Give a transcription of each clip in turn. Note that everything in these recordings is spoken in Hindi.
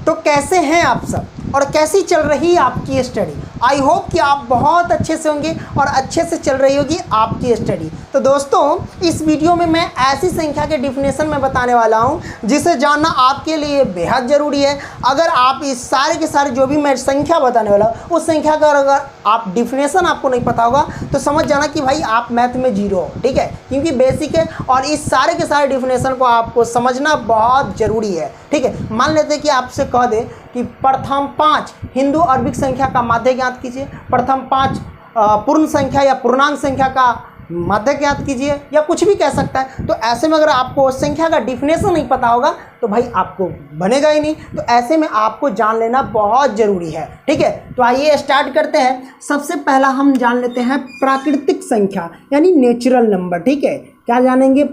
तो कैसे हैं आप सब और कैसी चल रही है आपकी स्टडी। आई होप कि आप बहुत अच्छे से होंगे और अच्छे से चल रही होगी आपकी स्टडी। तो दोस्तों इस वीडियो में मैं ऐसी संख्या के डिफिनेशन में बताने वाला हूं जिसे जानना आपके लिए बेहद ज़रूरी है। अगर आप इस सारे के सारे जो भी मैं संख्या बताने वाला हूँ उस संख्या का अगर आप डिफिनेशन आपको नहीं पता होगा तो समझ जाना कि भाई आप मैथ में जीरो हो, ठीक है, क्योंकि बेसिक है और इस सारे के सारे डिफिनेशन को आपको समझना बहुत ज़रूरी है, ठीक है। मान लेते हैं कि आपसे कह दे कि प्रथम 5 हिंदू अरबिक संख्या का माध्य ज्ञात कीजिए, प्रथम 5 पूर्ण संख्या या पूर्णांक संख्या का माध्य ज्ञात कीजिए, या कुछ भी कह सकता है। तो ऐसे में अगर आपको संख्या का डिफिनेशन नहीं पता होगा तो भाई आपको बनेगा ही नहीं। तो ऐसे में आपको जान लेना बहुत ज़रूरी है, ठीक है। तो आइए स्टार्ट करते हैं। सबसे पहला हम जान लेते हैं प्राकृतिक संख्या यानी नेचुरल नंबर, ठीक है। क्या जानेंगे?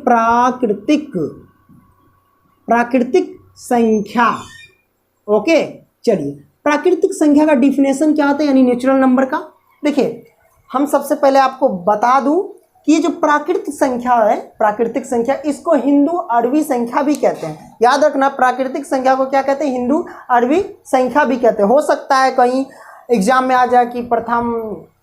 प्राकृतिक संख्या। ओके, चलिए प्राकृतिक संख्या का डिफिनेशन क्या होता है यानी नेचुरल नंबर का। देखिए हम सबसे पहले आपको बता दूं कि ये जो प्राकृतिक संख्या है, प्राकृतिक संख्या, इसको हिंदू अरबी संख्या भी कहते हैं। याद रखना, प्राकृतिक संख्या को क्या कहते हैं? हिंदू अरबी संख्या भी कहते हैं। हो सकता है कहीं एग्जाम में आ जाए कि प्रथम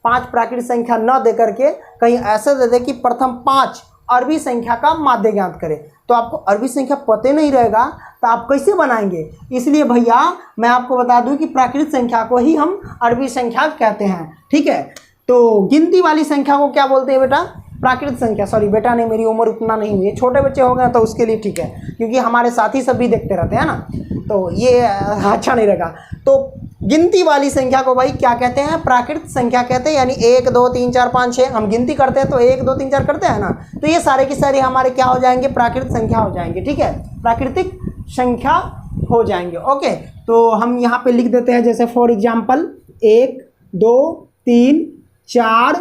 5 प्राकृतिक संख्या न दे करके कहीं ऐसे दे दे कि प्रथम 5 अरबी संख्या का माध्य ज्ञात करें, तो आपको अरबी संख्या पता नहीं रहेगा तो आप कैसे बनाएंगे। इसलिए भैया मैं आपको बता दूं कि प्राकृतिक संख्या को ही हम अरबी संख्या कहते हैं, ठीक है। तो गिनती वाली संख्या को क्या बोलते हैं बेटा? प्राकृतिक संख्या। सॉरी बेटा नहीं, मेरी उम्र उतना नहीं हुई है, छोटे बच्चे हो गए तो उसके लिए ठीक है, क्योंकि हमारे साथी सब भी देखते रहते हैं ना, तो ये अच्छा नहीं रहेगा। तो गिनती वाली संख्या को भाई क्या कहते हैं? प्राकृतिक संख्या कहते हैं। यानी 1 2 3 4 5 6 हम गिनती करते हैं तो 1 2 3 4 करते हैं ना, तो ये सारे की सारे हमारे क्या हो जाएंगे? प्राकृतिक संख्या हो जाएंगे, ठीक है, प्राकृतिक संख्या हो जाएंगे। ओके, तो हम यहाँ पे लिख देते हैं जैसे for example 1 2 3 4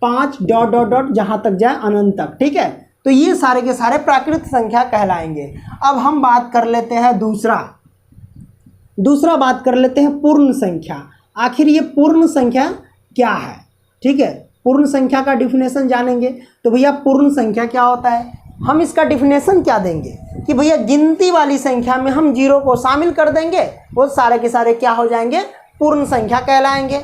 5 dot dot dot जहाँ तक जाए अनंत तक, ठीक है। तो ये सारे के सारे प्राकृतिक संख्या कहलाएंगे। अब हम बात कर लेते हैं दूसरा बात कर लेते हैं पूर्ण संख्या। आखिर ये पूर्ण संख्या क्या है, ठीक है। पूर्ण संख्या का डिफिनेशन जानेंगे। तो भैया पूर्ण संख्या क्या होता है? हम इसका डिफिनेशन क्या देंगे कि भैया गिनती वाली संख्या में हम जीरो को शामिल कर देंगे, वो सारे के सारे क्या हो जाएंगे? पूर्ण संख्या कहलाएंगे।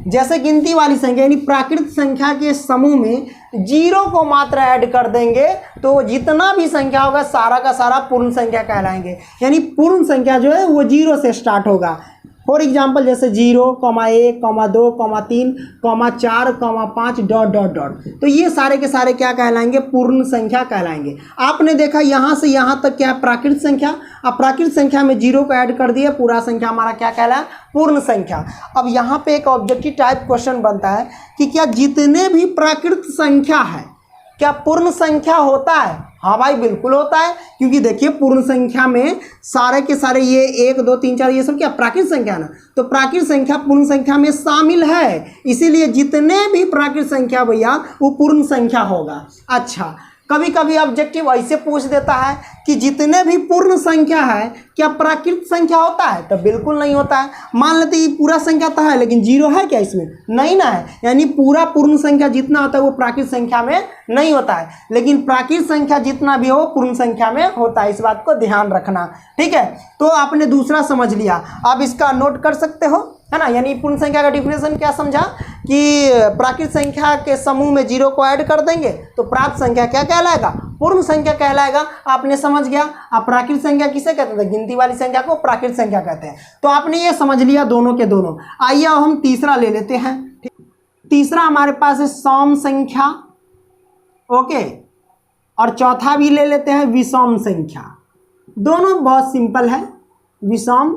जैसे गिनती वाली संख्या यानी प्राकृतिक संख्या के समूह में जीरो को मात्र ऐड कर देंगे तो जितना भी संख्या होगा सारा का सारा पूर्ण संख्या कहलाएंगे। यानी पूर्ण संख्या जो है वो जीरो से स्टार्ट होगा। फॉर एग्जाम्पल जैसे 0, 1, 2, 3, 4, 5 डॉट डॉट डॉट, तो ये सारे के सारे क्या कहलाएंगे? पूर्ण संख्या कहलाएंगे। आपने देखा यहाँ से यहाँ तक क्या है? प्राकृतिक संख्या। अब प्राकृतिक संख्या में जीरो को ऐड कर दिया, पूरा संख्या हमारा क्या कहलाया? पूर्ण संख्या। अब यहाँ पे एक ऑब्जेक्टिव टाइप क्वेश्चन बनता है कि क्या जितने भी प्राकृतिक संख्या है क्या पूर्ण संख्या होता है? हाँ भाई बिल्कुल होता है, क्योंकि देखिए पूर्ण संख्या में सारे के सारे ये 1 2 3 4 ये सब क्या प्राकृतिक संख्या ना, तो प्राकृतिक संख्या पूर्ण संख्या में शामिल है, इसीलिए जितने भी प्राकृतिक संख्या भैया वो पूर्ण संख्या होगा। अच्छा, कभी कभी ऑब्जेक्टिव ऐसे पूछ देता है कि जितने भी पूर्ण संख्या है क्या प्राकृतिक संख्या होता है? तो बिल्कुल नहीं होता है। मान लेते ये पूरा संख्या तो है लेकिन जीरो है क्या इसमें? नहीं ना है। यानी पूरा पूर्ण संख्या जितना होता है वो प्राकृतिक संख्या में नहीं होता है, लेकिन प्राकृतिक संख्या जितना भी हो पूर्ण संख्या में होता है। इस बात को ध्यान रखना, ठीक है। तो आपने दूसरा समझ लिया, आप इसका नोट कर सकते हो, है ना। यानी पूर्ण संख्या का डिफिनेशन क्या समझा कि प्राकृतिक संख्या के समूह में जीरो को ऐड कर देंगे तो प्राप्त संख्या क्या कहलाएगा? पूर्ण संख्या कहलाएगा। आपने समझ गया। आप प्राकृतिक संख्या किसे कहते थे? गिनती वाली संख्या को प्राकृतिक संख्या कहते हैं। तो आपने ये समझ लिया दोनों के दोनों। आइए अब हम तीसरा ले लेते हैं। तीसरा हमारे पास है सम संख्या, ओके, और चौथा भी ले लेते हैं विषम संख्या। दोनों बहुत सिंपल है, विषम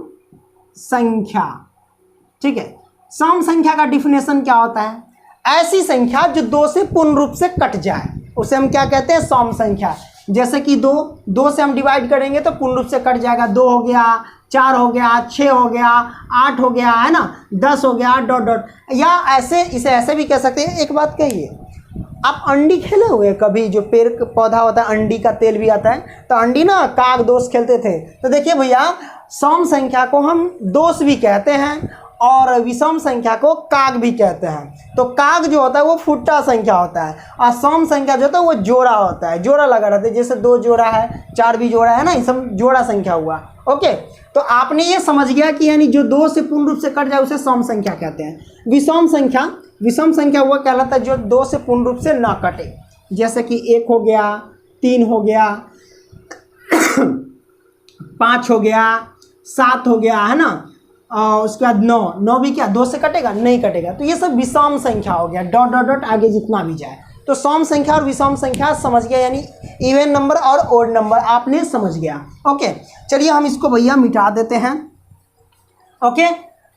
संख्या, ठीक है। सम संख्या का डिफिनेशन क्या होता है? ऐसी संख्या जो 2 से पूर्ण रूप से कट जाए उसे हम क्या कहते हैं? सम संख्या। जैसे कि 2 से हम डिवाइड करेंगे तो पूर्ण रूप से कट जाएगा। 2 हो गया, 4 हो गया, 6 हो गया, 8 हो गया, है ना, 10 हो गया, डॉट डॉट। या ऐसे इसे ऐसे भी कह सकते हैं। एक बात कहिए, आप अंडी खेले हुए कभी? जो पेड़ पौधा होता है अंडी का तेल भी आता है, तो अंडी ना काग दोस्त खेलते थे। तो देखिए भैया सम संख्या को हम दोस्त भी कहते हैं और विषम संख्या को काग भी कहते हैं। तो काग जो होता है वो फुट्टा संख्या होता है और सम संख्या जो होता है वो जोड़ा होता है, जोड़ा लगा रहता है, जैसे 2 जोड़ा है, 4 भी जोड़ा है ना, ये सब जोड़ा संख्या हुआ। ओके, तो आपने ये समझ गया कि यानी जो 2 से पूर्ण रूप से कट जाए उसे सम संख्या कहते हैं। विषम संख्या वो कहलाता है जो 2 से पूर्ण रूप से ना कटे, जैसे कि 1 हो गया, 3 हो गया, 5 हो गया, 7 हो गया, है ना, उसके बाद 9 भी क्या 2 से कटेगा? नहीं कटेगा। तो ये सब विषम संख्या हो गया, डॉट डॉट डॉट आगे जितना भी जाए। तो सम संख्या और विषम संख्या समझ गया, यानी इवन नंबर और ओड नंबर आपने समझ गया। ओके, चलिए हम इसको भैया मिटा देते हैं। ओके,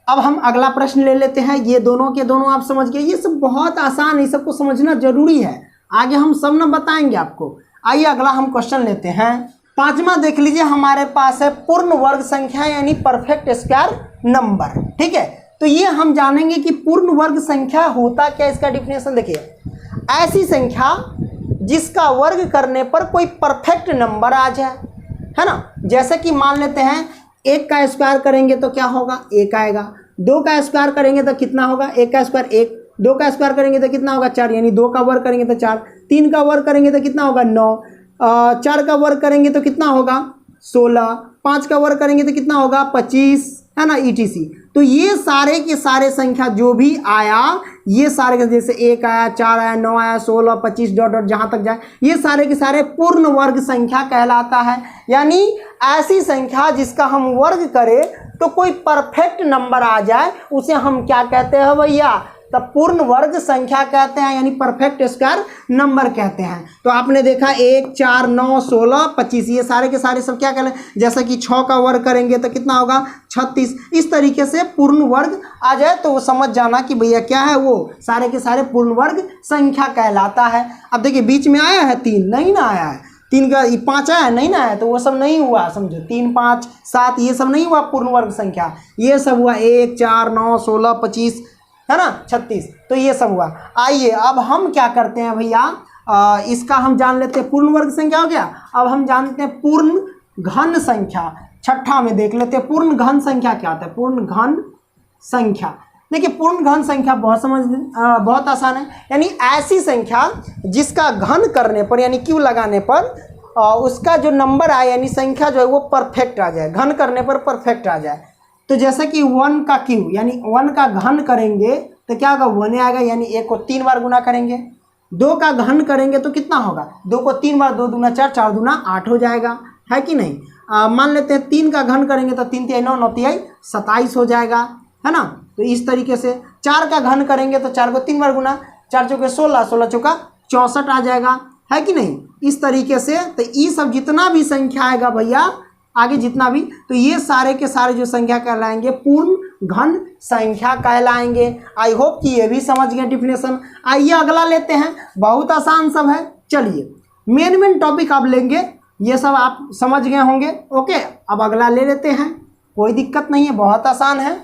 अब हम अगला प्रश्न ले लेते हैं। ये दोनों के दोनों आप समझ गए, ये सब बहुत आसान है, सबको समझना जरूरी है, आगे हम सब ना बताएंगे आपको। आइए अगला हम क्वेश्चन लेते हैं। 5वां देख लीजिए, हमारे पास है पूर्ण वर्ग संख्या यानी परफेक्ट स्क्वायर नंबर। ठीक है, तो ये हम जानेंगे कि पूर्ण वर्ग संख्या होता क्या, इसका डिफिनेशन देखिए। ऐसी संख्या जिसका वर्ग करने पर कोई परफेक्ट नंबर आ जाए, है ना। जैसे कि मान लेते हैं 1 का स्क्वायर करेंगे तो क्या होगा? 1 आएगा। 2 का स्क्वायर करेंगे तो कितना होगा? 1 का स्क्वायर 1। 2 का स्क्वायर करेंगे तो कितना होगा? 4, यानी 2 का वर्ग करेंगे तो 4। 3 का वर्ग करेंगे तो कितना होगा? 9। 4 का वर्ग करेंगे तो कितना होगा? 16। 5 का वर्ग करेंगे तो कितना होगा? 25, है ना, ETC। तो ये सारे के सारे संख्या जो भी आया, ये सारे के, जैसे 1 आया, 4 आया, 9 आया, 16, 25 डॉट डॉट जहाँ तक जाए, ये सारे के सारे पूर्ण वर्ग संख्या कहलाता है। यानी ऐसी संख्या जिसका हम वर्ग करें तो कोई परफेक्ट नंबर आ जाए, उसे हम क्या कहते हैं भैया? तब पूर्ण वर्ग संख्या कहते हैं, यानी परफेक्ट स्क्वायर नंबर कहते हैं। तो आपने देखा 1, 4, 9, 16, 25, ये सारे के सारे सब क्या कहते हैं? जैसे कि 6 का वर्ग करेंगे तो कितना होगा? 36। इस तरीके से पूर्ण वर्ग आ जाए तो वो समझ जाना कि भैया क्या है, वो सारे के सारे पूर्ण वर्ग संख्या कहलाता है। अब देखिए बीच में आया है 3, नहीं ना आया है। 3 का 5 आया नहीं ना है, तो वो सब नहीं हुआ, समझो 3, 5, 7 ये सब नहीं हुआ पूर्ण वर्ग संख्या। ये सब हुआ 1, 4, 9, 16, 25, है ना, 36। तो ये सब हुआ। आइए अब हम क्या करते हैं भैया, इसका हम जान लेते हैं। पूर्ण वर्ग संख्या हो गया, अब हम जानते हैं पूर्ण घन संख्या। 6ठा में देख लेते हैं पूर्ण घन संख्या क्या होता है। पूर्ण घन संख्या, देखिए पूर्ण घन संख्या बहुत आसान है, यानी ऐसी संख्या जिसका घन करने पर यानी क्यू लगाने पर उसका जो नंबर आए यानी संख्या जो है वो परफेक्ट आ जाए, घन करने पर परफेक्ट आ जाए। तो जैसे कि 1 का क्यू यानी 1 का घन करेंगे तो क्या होगा? 1 आएगा, यानी 1 को 3 बार गुना करेंगे। 2 का घन करेंगे तो कितना होगा? 2 को 3 बार, 2 दूना 4, 4 दूना 8 हो जाएगा, है कि नहीं। मान लेते हैं 3 का घन करेंगे तो 3 तिहाई 9, 9 तिहाई 27 हो जाएगा, है ना। तो इस तरीके से 4 का घन करेंगे तो 4 को 3 बार गुना, 4 चौके 16, 16 चौका 64 आ जाएगा, है कि नहीं। इस तरीके से तो ये सब जितना भी संख्या आएगा भैया आगे जितना भी, तो ये सारे के सारे जो संख्या कहलाएंगे पूर्ण घन संख्या कहलाएंगे। आई होप कि ये भी समझ गए डिफिनेशन। आइए अगला लेते हैं, बहुत आसान सब है। चलिए मेन टॉपिक आप लेंगे, ये सब आप समझ गए होंगे। ओके, अब अगला ले लेते हैं, कोई दिक्कत नहीं है, बहुत आसान है।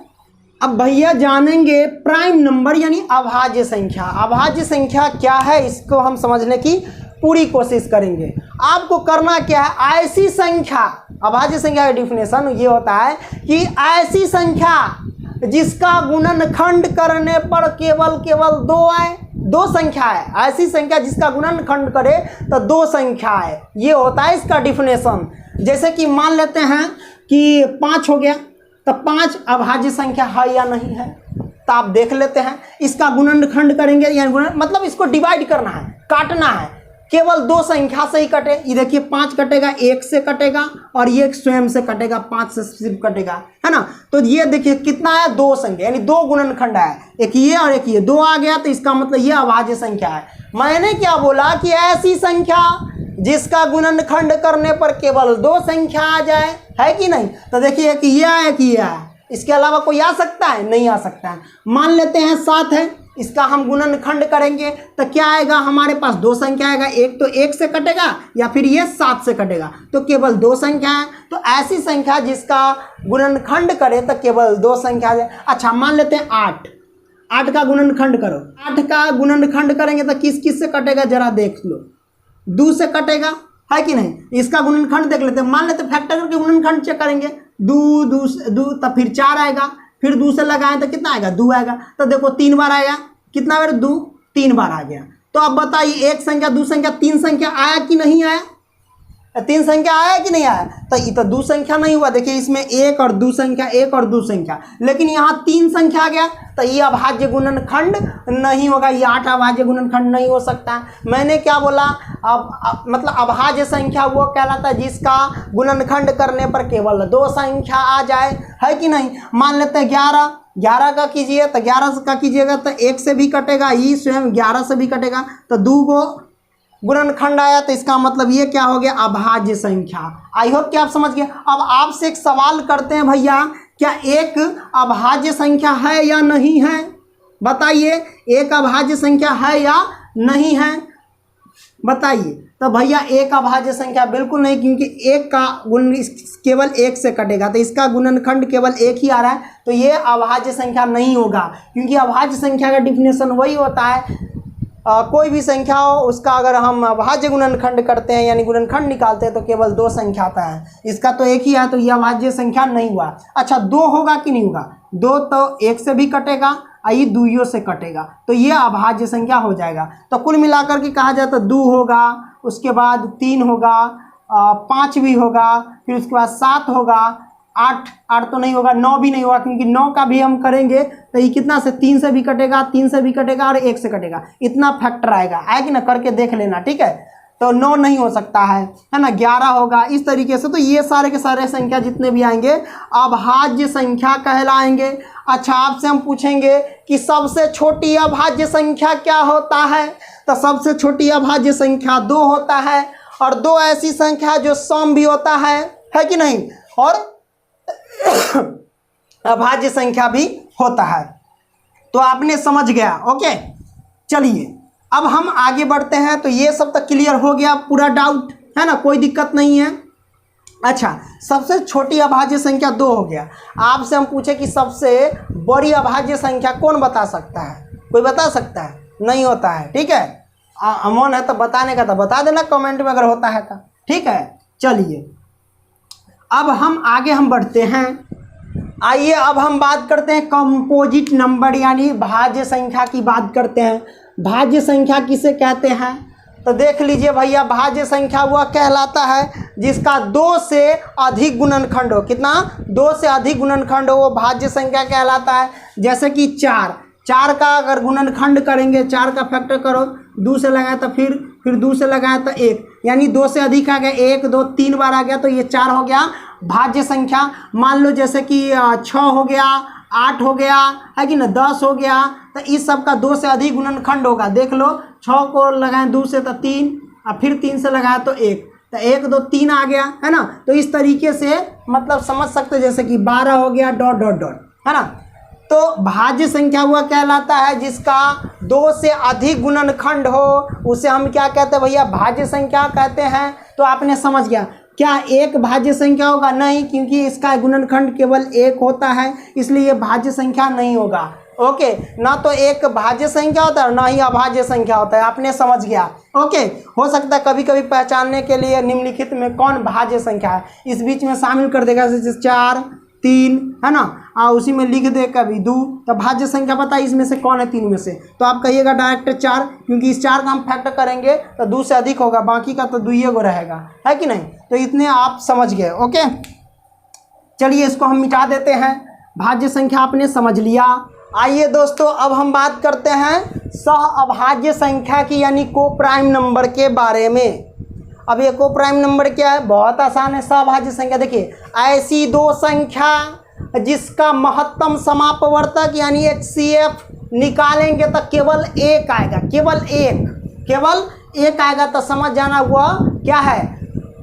अब भैया जानेंगे प्राइम नंबर यानी अभाज्य संख्या। अभाज्य संख्या क्या है इसको हम समझने की पूरी कोशिश करेंगे। आपको करना क्या है, ऐसी संख्या, अभाज्य संख्या का डिफिनेशन ये होता है कि ऐसी संख्या जिसका गुणनखंड करने पर केवल 2 आए। 2 संख्या है, ऐसी संख्या जिसका गुणनखंड करे तो 2 संख्या है, ये होता है इसका डिफिनेशन। जैसे कि मान लेते हैं कि 5 हो गया, तो 5 अभाज्य संख्या है या नहीं है, तो आप देख लेते हैं। इसका गुणनखंड करेंगे यानी मतलब इसको डिवाइड करना है, काटना है, केवल 2 संख्या से ही कटे। ये देखिए 5 कटेगा, 1 से कटेगा और ये स्वयं से कटेगा, 5 से सिर्फ कटेगा, है ना। तो ये देखिए कितना है, 2 संख्या यानी 2 गुणनखंड है, एक ये और एक ये, 2 आ गया, तो इसका मतलब ये अभाज्य संख्या है। मैंने क्या बोला कि ऐसी संख्या जिसका गुणनखंड करने पर केवल 2 संख्या आ जाए, है कि नहीं। तो देखिए एक ये है, एक ये है, इसके अलावा कोई आ सकता है? नहीं आ सकता है। मान लेते हैं 7 है, इसका हम गुणनखंड करेंगे तो क्या आएगा, हमारे पास 2 संख्या आएगा, एक तो 1 से कटेगा या फिर ये 7 से कटेगा, तो केवल 2 संख्या है। तो ऐसी संख्या जिसका गुणनखंड करे तो केवल 2 संख्या है। अच्छा मान लेते हैं 8 का गुणनखंड करो, 8 का गुणनखंड करेंगे तो किस किस से कटेगा जरा देख लो, 2 से कटेगा, है कि नहीं। इसका गुणनखंड देख लेते हैं, मान लेते फैक्टर करके गुणनखंड चेक करेंगे, 2 तब फिर 4 आएगा, फिर 2 से लगाएं तो कितना आएगा, 2 आएगा। तो देखो 3 बार आएगा, कितना बार, 2, 3 बार आ गया। तो अब बताइए एक संख्या, 2 संख्या, 3 संख्या आया कि नहीं आया, 3 संख्या आया कि नहीं आया। तो ये तो 2 संख्या नहीं हुआ। देखिए इसमें 1 और 2 संख्या, 1 और 2 संख्या, लेकिन यहाँ 3 संख्या आ गया। तो ये अभाज्य गुणनखंड नहीं होगा, ये 8 अभाज्य गुणनखंड नहीं हो सकता। मैंने क्या बोला, अब मतलब अभाज्य संख्या वो कहलाता है जिसका गुणनखंड करने पर केवल 2 संख्या आ जाए, है कि नहीं। मान लेते हैं 11 का कीजिए, तो 11 का कीजिएगा तो 1 से भी कटेगा, ये स्वयं 11 से भी कटेगा, तो 2 को गुणनखंड आया। तो इसका मतलब ये क्या हो गया, अभाज्य संख्या। आई होप कि आप समझ गए। अब आपसे एक सवाल करते हैं भैया, क्या एक अभाज्य संख्या है या नहीं है, बताइए, एक अभाज्य संख्या है या नहीं है, बताइए। तो भैया एक अभाज्य संख्या बिल्कुल नहीं, क्योंकि एक का गुण केवल 1 से कटेगा, तो इसका गुणनखंड केवल 1 ही आ रहा है, तो ये अभाज्य संख्या नहीं होगा। क्योंकि अभाज्य संख्या का डिफिनेशन वही होता है, कोई भी संख्या हो उसका अगर हम अभाज्य गुणनखंड करते हैं यानी गुणनखंड निकालते हैं तो केवल 2 संख्या आता है। इसका तो 1 ही है, तो यह अभाज्य संख्या नहीं हुआ। अच्छा 2 होगा कि नहीं होगा, 2 तो 1 से भी कटेगा, ये 2 से कटेगा, तो ये अभाज्य संख्या हो जाएगा। तो कुल मिलाकर के कहा जाए तो 2 होगा, उसके बाद 3 होगा, 5 भी होगा, फिर उसके बाद 7 होगा, 8 तो नहीं होगा, 9 भी नहीं होगा, क्योंकि 9 का भी हम करेंगे तो ये कितना से, 3 से भी कटेगा, 3 से भी कटेगा और 1 से कटेगा, इतना फैक्टर आएगा कि ना, करके देख लेना, ठीक है। तो 9 नहीं हो सकता है ना, 11 होगा, इस तरीके से। तो ये सारे के सारे संख्या जितने भी आएंगे अभाज्य संख्या कहलाएंगे। अच्छा आपसे हम पूछेंगे कि सबसे छोटी अभाज्य संख्या क्या होता है, तो सबसे छोटी अभाज्य संख्या 2 होता है, और 2 ऐसी संख्या जो सम भी होता है कि नहीं, और अभाज्य संख्या भी होता है। तो आपने समझ गया, ओके। चलिए अब हम आगे बढ़ते हैं। तो ये सब तक क्लियर हो गया, पूरा डाउट है ना, कोई दिक्कत नहीं है। अच्छा सबसे छोटी अभाज्य संख्या 2 हो गया। आपसे हम पूछे कि सबसे बड़ी अभाज्य संख्या कौन बता सकता है, कोई बता सकता है, नहीं होता है, ठीक है। अमन है तो बताने का तो बता देना कमेंट में अगर होता है तो, ठीक है। चलिए अब हम आगे हम बढ़ते हैं। आइए अब हम बात करते हैं कंपोजिट नंबर यानी भाज्य संख्या की बात करते हैं। भाज्य संख्या किसे कहते हैं, तो देख लीजिए भैया, भाज्य संख्या वह कहलाता है जिसका 2 से अधिक गुणनखंड हो। कितना, 2 से अधिक गुणनखंड हो, वो भाज्य संख्या कहलाता है। जैसे कि 4 का अगर गुणनखंड करेंगे, 4 का फैक्टर करो, 2 से लगाए तो फिर 2 से लगाए तो 1, यानी 2 से अधिक आ गया, 1 2 3 बार आ गया, तो ये 4 हो गया भाज्य संख्या। मान लो जैसे कि 6 हो गया, 8 हो गया, है कि ना, 10 हो गया, तो इस सब का 2 से अधिक गुणनखंड होगा। देख लो 6 को लगाएं 2 से तो 3, और फिर 3 से लगाए तो 1, तो 1 2 3 आ गया, है ना। तो इस तरीके से मतलब समझ सकते, जैसे कि 12 हो गया डॉट डॉट डॉट, है ना। तो भाज्य संख्या वह कहलाता है जिसका 2 से अधिक गुणनखंड हो, उसे हम क्या कहते हैं भैया, भाज्य संख्या कहते हैं। तो आपने समझ गया। क्या एक भाज्य संख्या होगा, नहीं, क्योंकि इसका गुणनखंड केवल 1 होता है, इसलिए ये भाज्य संख्या नहीं होगा। ओके, ना तो एक भाज्य संख्या होता है ना ही अभाज्य संख्या होता है, आपने समझ गया। ओके, हो सकता है कभी कभी पहचानने के लिए निम्नलिखित में कौन भाज्य संख्या है इस बीच में शामिल कर देगा, जैसे 4 3, है ना, उसी में लिख दे कभी 2, तो भाज्य संख्या पता है इसमें से कौन है 3 में से, तो आप कहिएगा डायरेक्ट 4, क्योंकि इस 4 का हम फैक्टर करेंगे तो 2 से अधिक होगा, बाकी का तो 2 ही गो रहेगा, है कि नहीं। तो इतने आप समझ गए। ओके चलिए इसको हम मिटा देते हैं, भाज्य संख्या आपने समझ लिया। आइए दोस्तों अब हम बात करते हैं सह अभाज्य संख्या की यानी को प्राइम नंबर के बारे में। अब ये को प्राइम नंबर क्या है, बहुत आसान है। सहभाज्य संख्या देखिए, ऐसी 2 संख्या जिसका महत्तम समापवर्तक यानी HCF निकालेंगे तो केवल 1 आएगा, केवल एक आएगा, तो समझ जाना वह क्या है,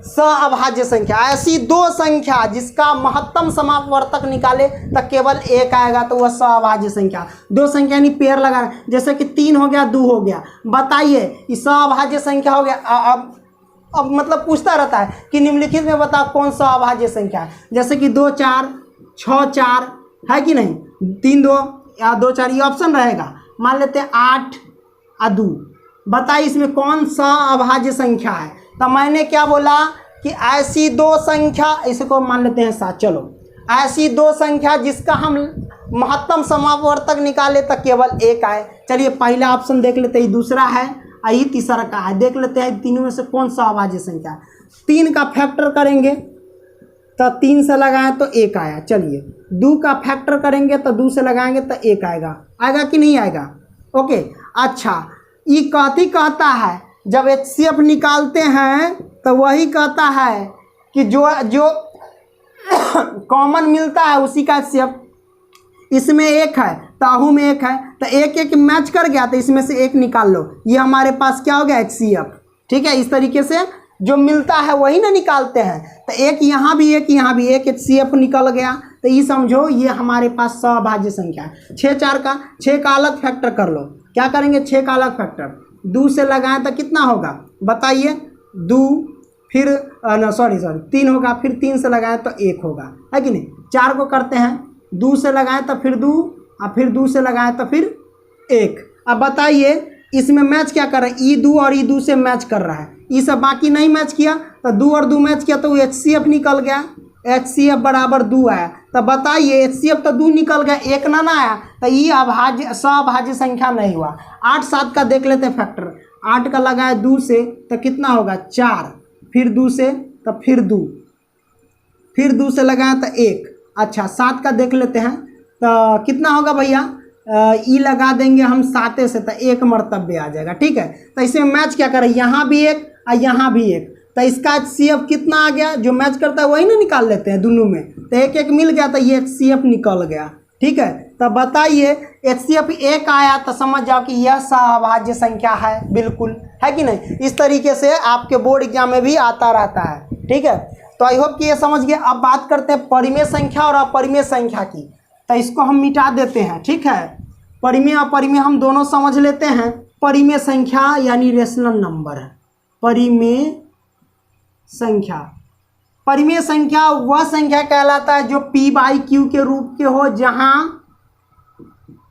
सहअभाज्य संख्या। ऐसी 2 संख्या जिसका महत्तम समापवर्तक निकाले तो केवल 1 आएगा, तो वह सहअभाज्य संख्या। 2 संख्या यानी पेयर लगाना, जैसे कि 3 हो गया 2 हो गया, बताइए ये सहअभाज्य संख्या हो गया। अब मतलब पूछता रहता है कि निम्नलिखित में बताओ कौन सा अभाज्य संख्या है, जैसे कि 2 4 6 4, है कि नहीं, 3 2 या 2 4, ये ऑप्शन रहेगा। मान लेते हैं 8 और 2, बताइए इसमें कौन सा अभाज्य संख्या है। तो मैंने क्या बोला कि ऐसी 2 संख्या, इसको मान लेते हैं 7, चलो ऐसी 2 संख्या जिसका हम महत्तम समावर्तक निकाले तो केवल एक आए। चलिए पहला ऑप्शन देख लेते हैं, दूसरा है, यही तीसरा का है। देख लेते हैं तीनों में से कौन सा अभाज्य संख्या है। 3 का फैक्टर करेंगे तो 3 से लगाएं तो 1 आया। चलिए 2 का फैक्टर करेंगे तो 2 से लगाएंगे तो 1 आएगा। आएगा कि नहीं आएगा? ओके। अच्छा, ये कहता है जब HCF निकालते हैं तो वही कहता है कि जो कॉमन मिलता है उसी का HCF। इसमें 1 है, ताहू में 1 है, तो 1 मैच कर गया तो इसमें से 1 निकाल लो। ये हमारे पास क्या हो गया? HCF। ठीक है, इस तरीके से जो मिलता है वही ना निकालते हैं। तो 1 यहाँ भी, 1 यहाँ भी, 1 HCF निकल गया। तो ये समझो ये हमारे पास सअभाज्य संख्या है। 6 का अलग फैक्टर कर लो। क्या करेंगे? 6 का अलग फैक्टर 2 से लगाएं तो कितना होगा बताइए? 2 फिर 3 होगा, फिर 3 से लगाएं तो 1 होगा, है कि नहीं? 4 को करते हैं, 2 से लगाएं तो फिर 2, और फिर 2 से लगाएं तो फिर 1। अब बताइए इसमें मैच क्या कर रहा है? E2 और E2 से मैच कर रहा है। ये सब बाकी नहीं मैच किया तो 2 और 2 मैच किया तो HCF निकल गया। HCF बराबर 2 आया। तो बताइए HCF तो 2 निकल गया, 1 ना आया, तो ये सअभाज्य संख्या नहीं हुआ। 8 7 का देख लेते हैं फैक्टर। 8 का लगाया 2 से तो कितना होगा? 4, फिर 2 से तो फिर 2, फिर 2 से लगाया तो 1। अच्छा 7 का देख लेते हैं तो कितना होगा भैया? ई लगा देंगे हम 7 से तो 1 मर्तबे आ जाएगा। ठीक है, तो इसमें मैच क्या करें? यहाँ भी 1 और यहाँ भी 1, तो इसका HCF कितना आ गया? जो मैच करता है वही ना निकाल लेते हैं दोनों में, तो 1 मिल गया तो ये HCF निकल गया। ठीक है, तो बताइए HCF 1 आया तो समझ जाओ कि यह सअभाज्य संख्या है, बिल्कुल, है कि नहीं? इस तरीके से आपके बोर्ड एग्जाम में भी आता रहता है। ठीक है, तो आई होप कि ये समझ गए। अब बात करते हैं परिमेय संख्या और अपरिमेय संख्या की। तो इसको हम मिटा देते हैं। ठीक है, परिमेय अपरिमेय हम दोनों समझ लेते हैं। परिमेय संख्या यानी रेशनल नंबर है। परिमेय संख्या, परिमेय संख्या वह संख्या कहलाता है जो P/Q के रूप के हो, जहां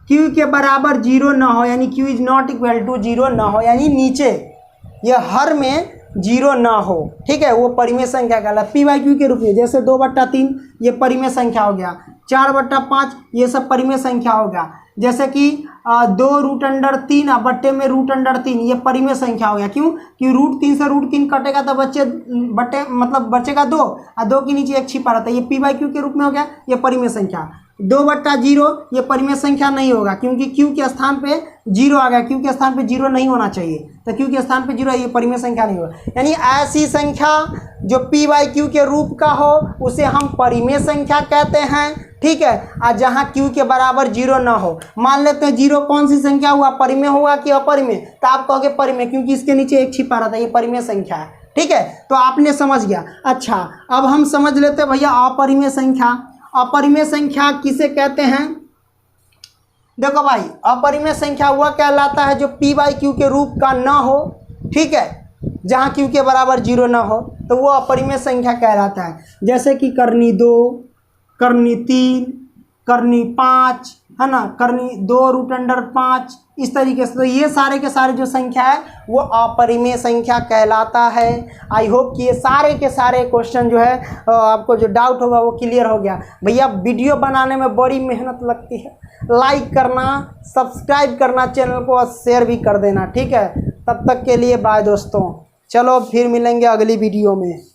Q के बराबर 0 ना हो, यानी Q is not equal to 0 ना हो, यानी नीचे ये हर में 0 ना हो। ठीक है, वो परिमेय संख्या कहलाता है P/Q के रूप में। जैसे 2/3 ये परिमेय संख्या हो गया, 4/5 ये सब परिमेय संख्या हो गया। जैसे कि 2√3 और बट्टे में √3 ये परिमेय संख्या हो गया। क्यों? कि √3 से √3 कटेगा तो बचेगा 2, और 2 के नीचे 1 छिपा रहता है, ये P/Q के रूप में हो गया, ये परिमेय संख्या। 2/0 ये परिमेय संख्या नहीं होगा, क्योंकि Q के स्थान पे 0 आ गया। Q के स्थान पे 0 नहीं होना चाहिए, तो Q के स्थान पे 0 ये परिमेय संख्या नहीं होगा। यानी ऐसी संख्या जो P/Q के रूप का हो उसे हम परिमेय संख्या कहते हैं। ठीक है, और जहाँ Q के बराबर 0 ना हो। मान लेते हैं 0 कौन सी संख्या हुआ? परिमेय हुआ कि अपरिमेय? तो आप कहोगे परिमेय, क्योंकि इसके नीचे 1 छिपा रहता है, ये परिमेय संख्या है। ठीक है, तो आपने समझ गया। अच्छा, अब हम समझ लेते हैं भैया अपरिमेय संख्या। अपरिमेय संख्या किसे कहते हैं? देखो भाई, अपरिमेय संख्या वह कहलाता है जो P/Q के रूप का ना हो। ठीक है, जहाँ Q के बराबर 0 ना हो तो वो अपरिमेय संख्या कहलाता है। जैसे कि करनी 2, करनी 3, करनी 5, है ना, करनी 2√5, इस तरीके से। तो ये सारे के सारे जो संख्या है वो अपरिमेय संख्या कहलाता है। आई होप कि ये सारे के सारे क्वेश्चन जो है आपको जो डाउट होगा वो क्लियर हो गया। भैया वीडियो बनाने में बड़ी मेहनत लगती है, लाइक करना, सब्सक्राइब करना चैनल को और शेयर भी कर देना। ठीक है, तब तक के लिए बाय दोस्तों, चलो फिर मिलेंगे अगली वीडियो में।